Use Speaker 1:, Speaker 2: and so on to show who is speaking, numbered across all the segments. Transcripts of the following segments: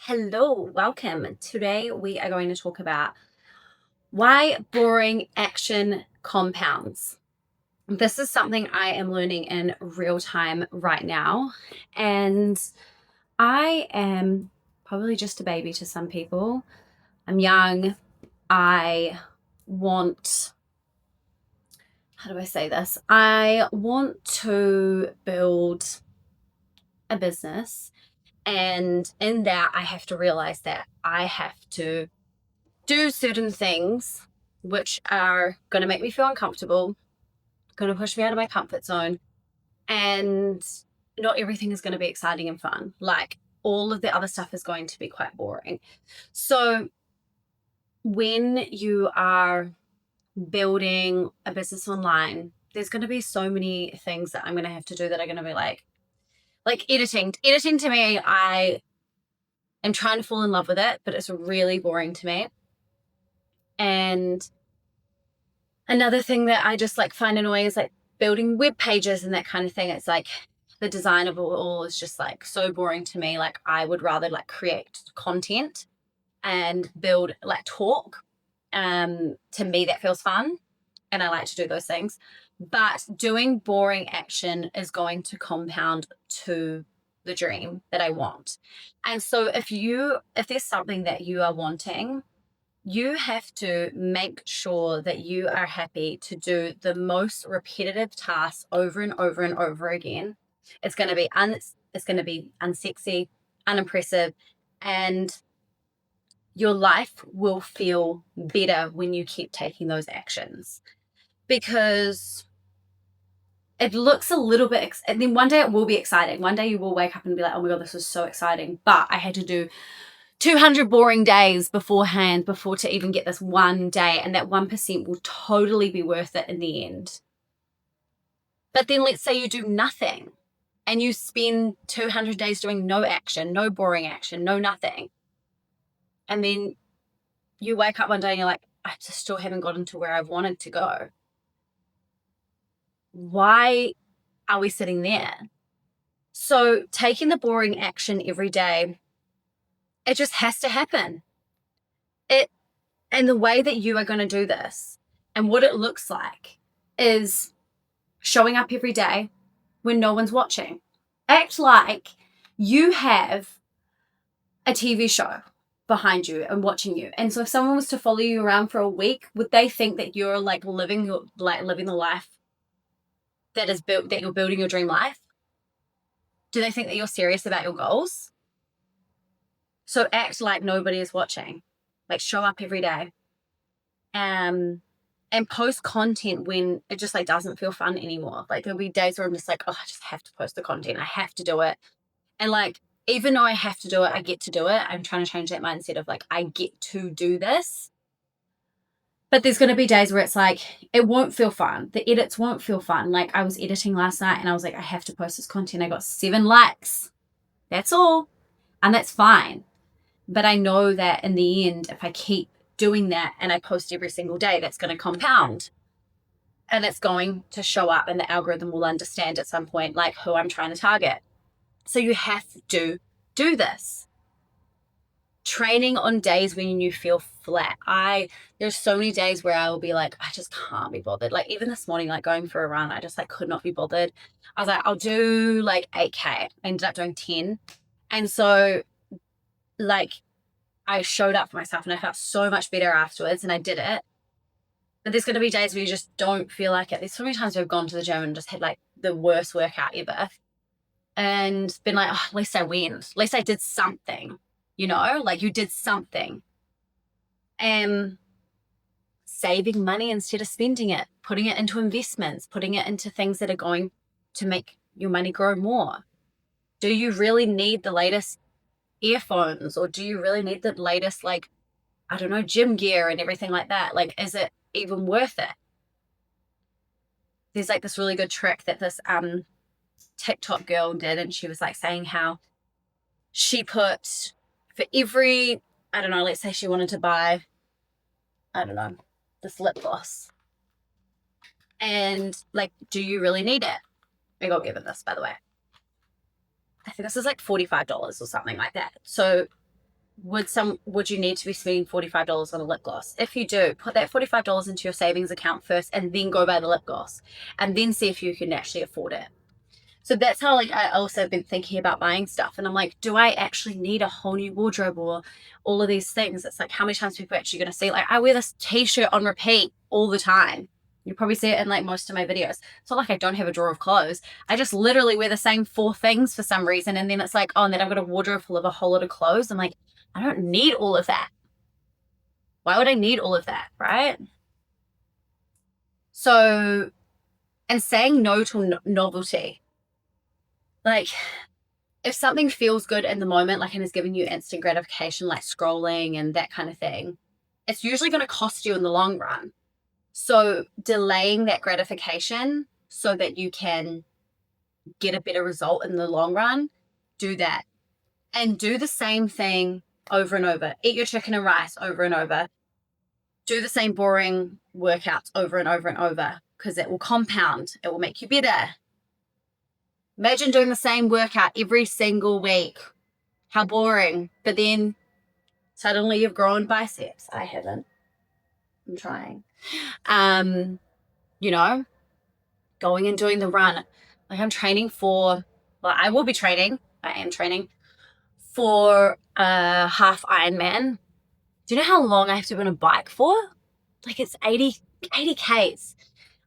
Speaker 1: Hello, welcome. Today we are going to talk about why boring action compounds. This is something I am learning in real time right now, and I am probably just a baby to some people. I'm young. I want, how do I say this? I want to build a business, and in that, I have to realize that I have to do certain things which are going to make me feel uncomfortable, going to push me out of my comfort zone, and not everything is going to be exciting and fun. Like all of the other stuff is going to be quite boring. So when you are building a business online, there's going to be so many things that I'm going to have to do that are going to be like editing. Editing to me, I am trying to fall in love with it, but it's really boring to me. And another thing that I just like find annoying is like building web pages and that kind of thing. It's like the design of it all is just like so boring to me. Like I would rather like create content and build like talk. To me that feels fun and I like to do those things. But doing boring action is going to compound to the dream that I want. And so if there's something that you are wanting, you have to make sure that you are happy to do the most repetitive tasks over and over and over again. It's going to be unsexy, unimpressive, and your life will feel better when you keep taking those actions, because it looks a little bit and then one day it will be exciting. One day you will wake up and be like, oh my god, this was so exciting, but I had to do 200 boring days beforehand before to even get this one day, and that 1% will totally be worth it in the end. But then let's say you do nothing and you spend 200 days doing no action, no boring action, no nothing. And then you wake up one day and you're like, I just still haven't gotten to where I wanted to go. Why are we sitting there? So taking the boring action every day, it just has to happen. And the way that you are going to do this and what it looks like is showing up every day when no one's watching. Act like you have a TV show behind you and watching you. And so if someone was to follow you around for a week, would they think that you're like living the life that you're building your dream life? Do they think that you're serious about your goals? So act like nobody is watching. Like show up every day. And post content when it just like doesn't feel fun anymore. Like there'll be days where I'm just like, oh, I just have to post the content. I have to do it. And like, even though I have to do it, I get to do it. I'm trying to change that mindset of like, I get to do this. But there's going to be days where it's like, it won't feel fun. The edits won't feel fun. Like I was editing last night and I was like, I have to post this content. I got 7 likes. That's all. And that's fine. But I know that in the end, if I keep doing that and I post every single day, that's going to compound and it's going to show up and the algorithm will understand at some point like who I'm trying to target. So you have to do this. Training on days when you feel flat. There's so many days where I will be like, I just can't be bothered. Like even this morning, like going for a run, I just like could not be bothered. I was like, I'll do like 8K. I ended up doing 10. And so like I showed up for myself and I felt so much better afterwards and I did it. But there's going to be days where you just don't feel like it. There's so many times where I've gone to the gym and just had like the worst workout ever and been like, oh, at least I went. At least I did something, like you did something. Saving money instead of spending it, putting it into investments, putting it into things that are going to make your money grow more. Do you really need the latest earphones, or do you really need the latest, like, I don't know, gym gear and everything like that? Like, is it even worth it? There's like this really good trick that this TikTok girl did, and she was like saying how she put for every, I don't know, let's say she wanted to buy, I don't know, this lip gloss, and like, do you really need it? I got given this, by the way. I think this is like $45 or something like that. So would you need to be spending $45 on a lip gloss? If you do, put that $45 into your savings account first and then go buy the lip gloss and then see if you can actually afford it. So that's how like I also have been thinking about buying stuff, and I'm like, do I actually need a whole new wardrobe or all of these things? It's like, how many times are people actually going to see? Like, I wear this t-shirt on repeat all the time. You probably see it in like most of my videos. It's not like I don't have a drawer of clothes. I just literally wear the same 4 things for some reason, and then it's like, oh, and then I've got a wardrobe full of a whole lot of clothes. I'm like, I don't need all of that. Why would I need all of that, right? So, and saying no to novelty. Like, if something feels good in the moment, like, and is giving you instant gratification, like scrolling and that kind of thing, it's usually going to cost you in the long run. So delaying that gratification so that you can get a better result in the long run, do that. And do the same thing over and over. Eat your chicken and rice over and over. Do the same boring workouts over and over and over, because it will compound. It will make you better. Imagine doing the same workout every single week. How boring. But then suddenly you've grown biceps. I haven't. I'm trying. You know, going and doing the run. Like, I'm training for, well, I will be training. I am training for a half Ironman. Do you know how long I have to be on a bike for? Like, it's 80 Ks.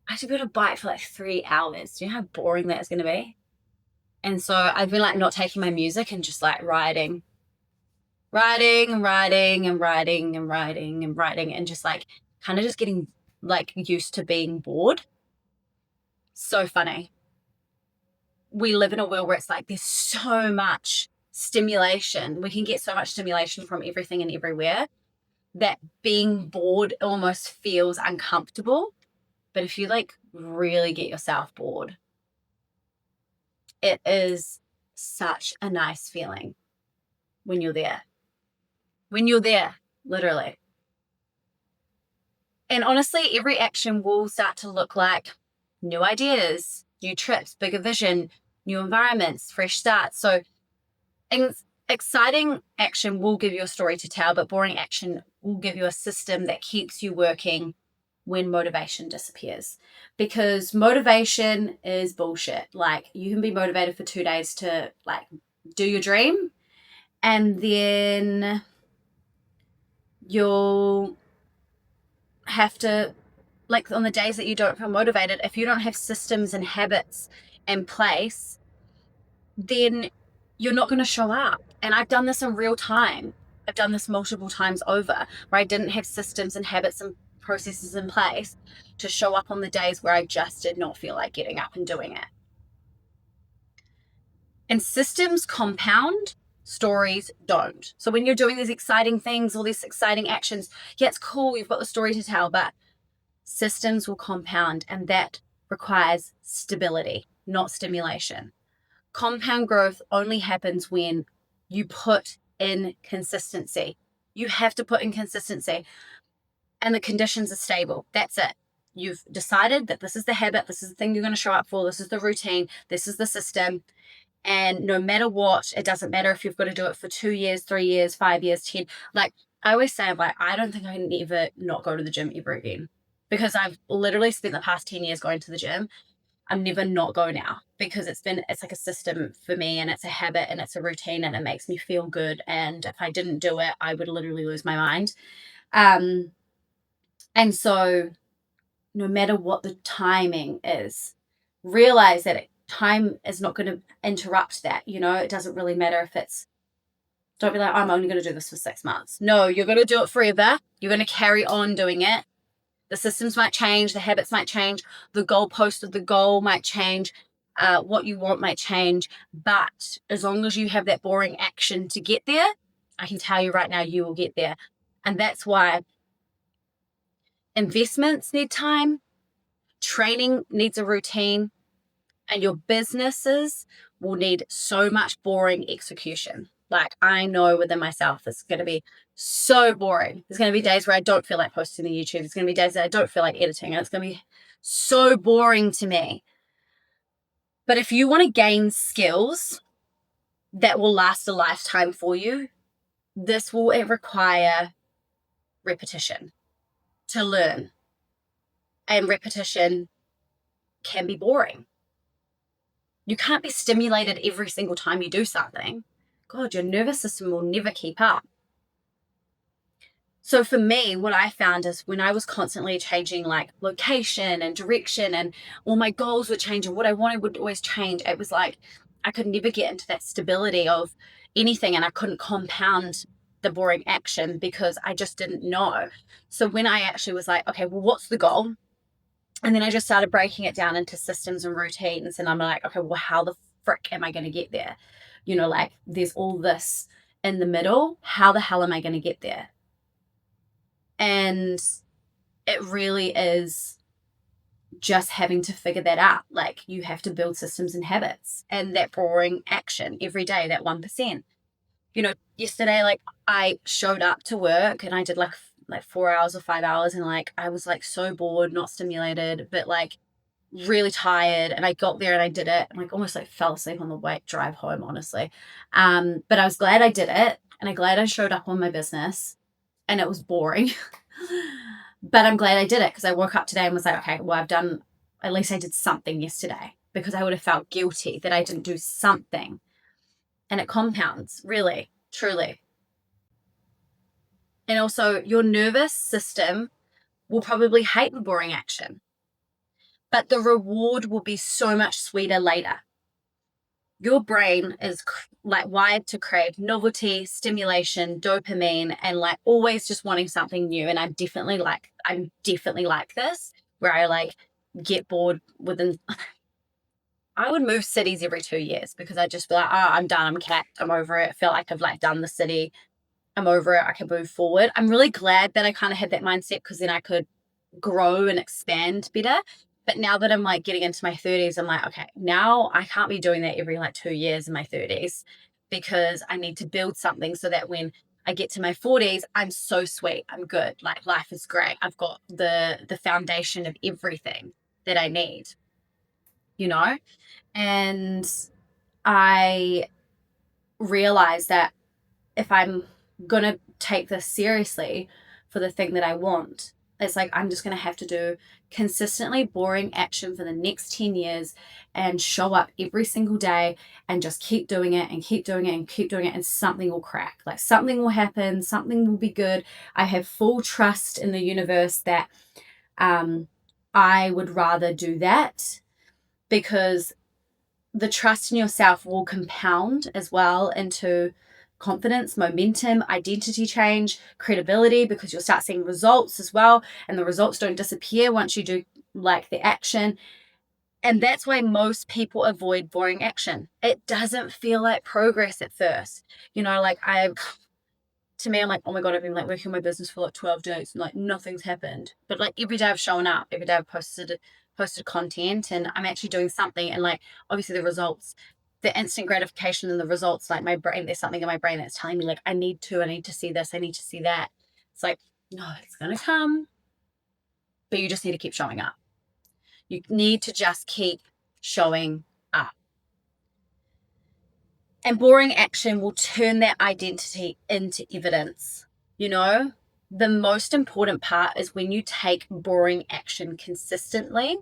Speaker 1: I have to be on a bike for like 3 hours. Do you know how boring that is going to be? And so I've been like not taking my music and just like riding and just like kind of just getting like used to being bored. So funny. We live in a world where it's like there's so much stimulation. We can get so much stimulation from everything and everywhere that being bored almost feels uncomfortable. But if you like really get yourself bored, it is such a nice feeling when you're there. When you're there, literally. And honestly, every action will start to look like new ideas, new trips, bigger vision, new environments, fresh starts. So exciting action will give you a story to tell, but boring action will give you a system that keeps you working when motivation disappears. Because motivation is bullshit. Like, you can be motivated for 2 days to like do your dream, and then you'll have to, like, on the days that you don't feel motivated, if you don't have systems and habits in place, then you're not going to show up. And I've done this in real time. I've done this multiple times over, where I didn't have systems and habits and processes in place to show up on the days where I just did not feel like getting up and doing it. And systems compound, stories don't. So when you're doing these exciting things, all these exciting actions, yeah, it's cool, you've got the story to tell, but systems will compound, and that requires stability, not stimulation. Compound growth only happens when you put in consistency. You have to put in consistency, and the conditions are stable. That's it. You've decided that this is the habit, this is the thing you're going to show up for, this is the routine, this is the system. And no matter what, it doesn't matter if you've got to do it for 2 years, 3 years, 5 years, 10. Like, I always say, I'm like, I don't think I can ever not go to the gym ever again, because I've literally spent the past 10 years going to the gym. I'm never not go now, because it's like a system for me, and it's a habit, and it's a routine, and it makes me feel good. And if I didn't do it, I would literally lose my mind. And so no matter what the timing is, realize that time is not going to interrupt that. You know, it doesn't really matter if it's, don't be like, I'm only going to do this for 6 months. No, you're going to do it forever. You're going to carry on doing it. The systems might change, the habits might change, the goalpost of the goal might change, what you want might change. But as long as you have that boring action to get there, I can tell you right now, you will get there. And that's why investments need time, training needs a routine, and your businesses will need so much boring execution. Like, I know within myself, it's going to be so boring. There's going to be days where I don't feel like posting the YouTube. There's going to be days that I don't feel like editing. And it's going to be so boring to me. But if you want to gain skills that will last a lifetime for you, this will require repetition to learn, and repetition can be boring. You can't be stimulated every single time you do something. God, your nervous system will never keep up. So for me, what I found is when I was constantly changing like location and direction, and all my goals would change and what I wanted would always change, it was like I could never get into that stability of anything, and I couldn't compound the boring action because I just didn't know. So when I actually was like, okay, well, what's the goal? And then I just started breaking it down into systems and routines. And I'm like, okay, well, how the frick am I going to get there? Like there's all this in the middle. How the hell am I going to get there? And it really is just having to figure that out. Like you have to build systems and habits, and that boring action every day, that 1%. Yesterday, like I showed up to work and I did like 4 hours or 5 hours, and like I was like so bored, not stimulated, but like really tired. And I got there and I did it, and like almost like fell asleep on the drive home, honestly. But I was glad I did it, and I'm glad I showed up on my business, and it was boring. But I'm glad I did it because I woke up today and was like, okay, well, at least I did something yesterday, because I would have felt guilty that I didn't do something. And it compounds, really, truly. And also, your nervous system will probably hate the boring action, but the reward will be so much sweeter later. Your brain is like wired to crave novelty, stimulation, dopamine, and like always just wanting something new. And I'm definitely like this, where I like get bored within. I would move cities every 2 years because I just be like, oh, I'm done. I'm capped. I'm over it. I feel like I've like done the city. I'm over it. I can move forward. I'm really glad that I kind of had that mindset, because then I could grow and expand better. But now that I'm like getting into my 30s, I'm like, okay, now I can't be doing that every like 2 years in my 30s, because I need to build something so that when I get to my 40s, I'm so sweet. I'm good. Like life is great. I've got the foundation of everything that I need, you know? And I realized that if I'm going to take this seriously for the thing that I want, it's like I'm just going to have to do consistently boring action for the next 10 years and show up every single day and just keep doing it and keep doing it and keep doing it, and something will crack. Like something will happen, something will be good. I have full trust in the universe that I would rather do that, because the trust in yourself will compound as well into confidence, momentum, identity change, credibility, because you'll start seeing results as well. And the results don't disappear once you do like the action. And that's why most people avoid boring action. It doesn't feel like progress at first. Like to me, I'm like, oh my God, I've been like working on my business for like 12 days and like nothing's happened. But like every day I've shown up, every day I've posted content, and I'm actually doing something. And like obviously the results, the instant gratification and the results, like my brain, there's something in my brain that's telling me like I need to see this, I need to see that. It's like, no, it's gonna come, but you just need to keep showing up. You need to just keep showing up. And boring action will turn that identity into evidence. The most important part is when you take boring action consistently.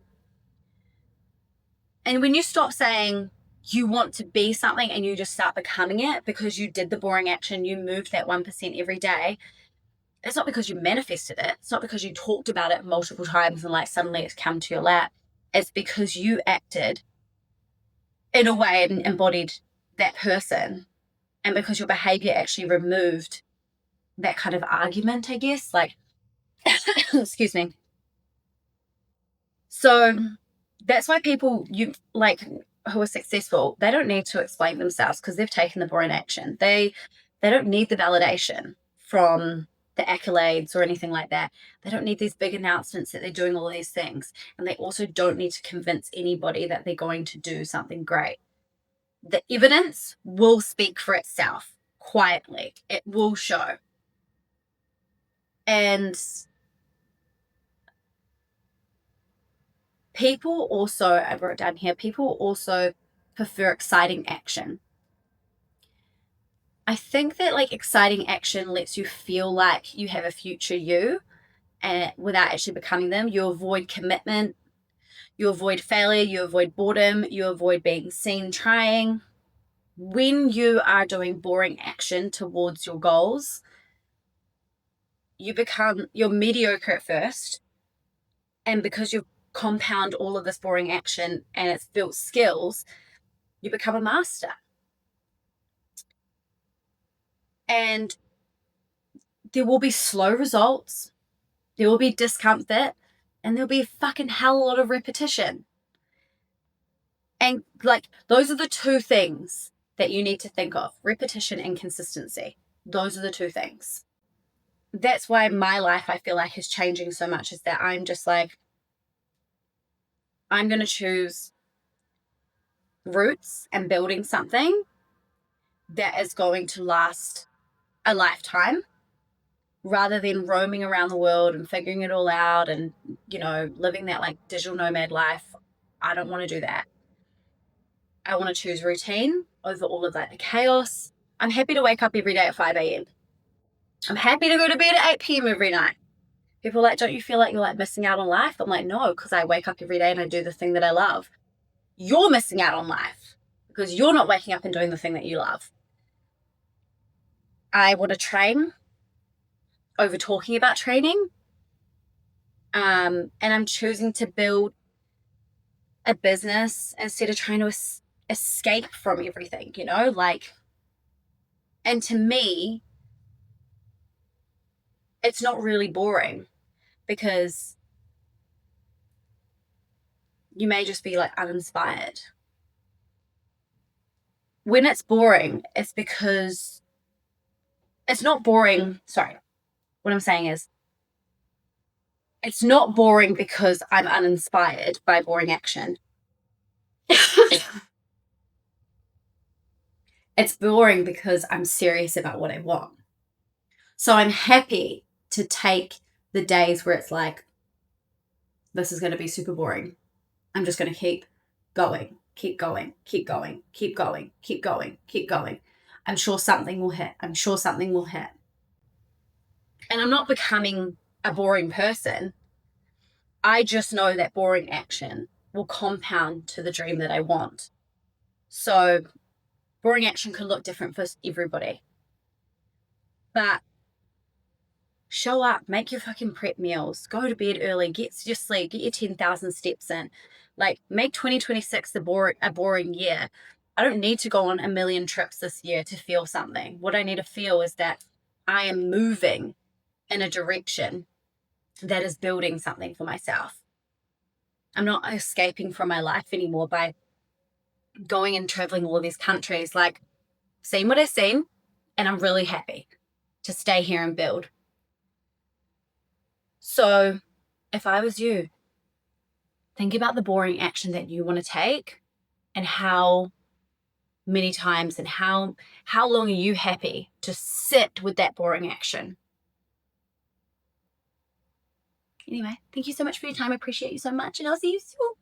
Speaker 1: And when you stop saying you want to be something and you just start becoming it because you did the boring action, you moved that 1% every day. It's not because you manifested it. It's not because you talked about it multiple times and like suddenly it's come to your lap. It's because you acted in a way and embodied that person. And because your behavior actually removed that kind of argument, I guess, like, excuse me. So that's why people who are successful, they don't need to explain themselves because they've taken the boring action. They don't need the validation from the accolades or anything like that. They don't need these big announcements that they're doing all these things. And they also don't need to convince anybody that they're going to do something great. The evidence will speak for itself quietly. It will show. And people also, I wrote down here, people also prefer exciting action. I think that like exciting action lets you feel like you have a future you, and without actually becoming them. You avoid commitment, you avoid failure, you avoid boredom, you avoid being seen trying. When you are doing boring action towards your goals, you're mediocre at first. And because you compound all of this boring action and it's built skills, you become a master. And there will be slow results, there will be discomfort, and there'll be a fucking hell lot of repetition. And like, those are the two things that you need to think of: repetition and consistency. Those are the two things. That's why my life, I feel like, is changing so much, is that I'm just like, I'm going to choose roots and building something that is going to last a lifetime, rather than roaming around the world and figuring it all out and, living that like digital nomad life. I don't want to do that. I want to choose routine over all of that chaos. I'm happy to wake up every day at 5 a.m. I'm happy to go to bed at 8 p.m. every night. People are like, don't you feel like you're like missing out on life? I'm like, no, because I wake up every day and I do the thing that I love. You're missing out on life because you're not waking up and doing the thing that you love. I want to train over talking about training. And I'm choosing to build a business instead of trying to escape from everything, and to me, it's not really boring, because you may just be like uninspired. When it's boring, it's because it's not boring. Sorry. What I'm saying is, it's not boring because I'm uninspired by boring action. It's boring because I'm serious about what I want. So I'm happy to take the days where it's like, this is going to be super boring. I'm just going to keep going, keep going, keep going, keep going, keep going, keep going. I'm sure something will hit. I'm sure something will hit. And I'm not becoming a boring person. I just know that boring action will compound to the dream that I want. So boring action could look different for everybody. But show up, make your fucking prep meals, go to bed early, get your sleep, get your 10,000 steps in. Like, make 2026 a boring year. I don't need to go on a million trips this year to feel something. What I need to feel is that I am moving in a direction that is building something for myself. I'm not escaping from my life anymore by going and traveling all of these countries. Like, seen what I've seen, and I'm really happy to stay here and build. So if I was you, think about the boring action that you want to take, and how many times and how long are you happy to sit with that boring action. Anyway, thank you so much for your time. I appreciate you so much, and I'll see you soon.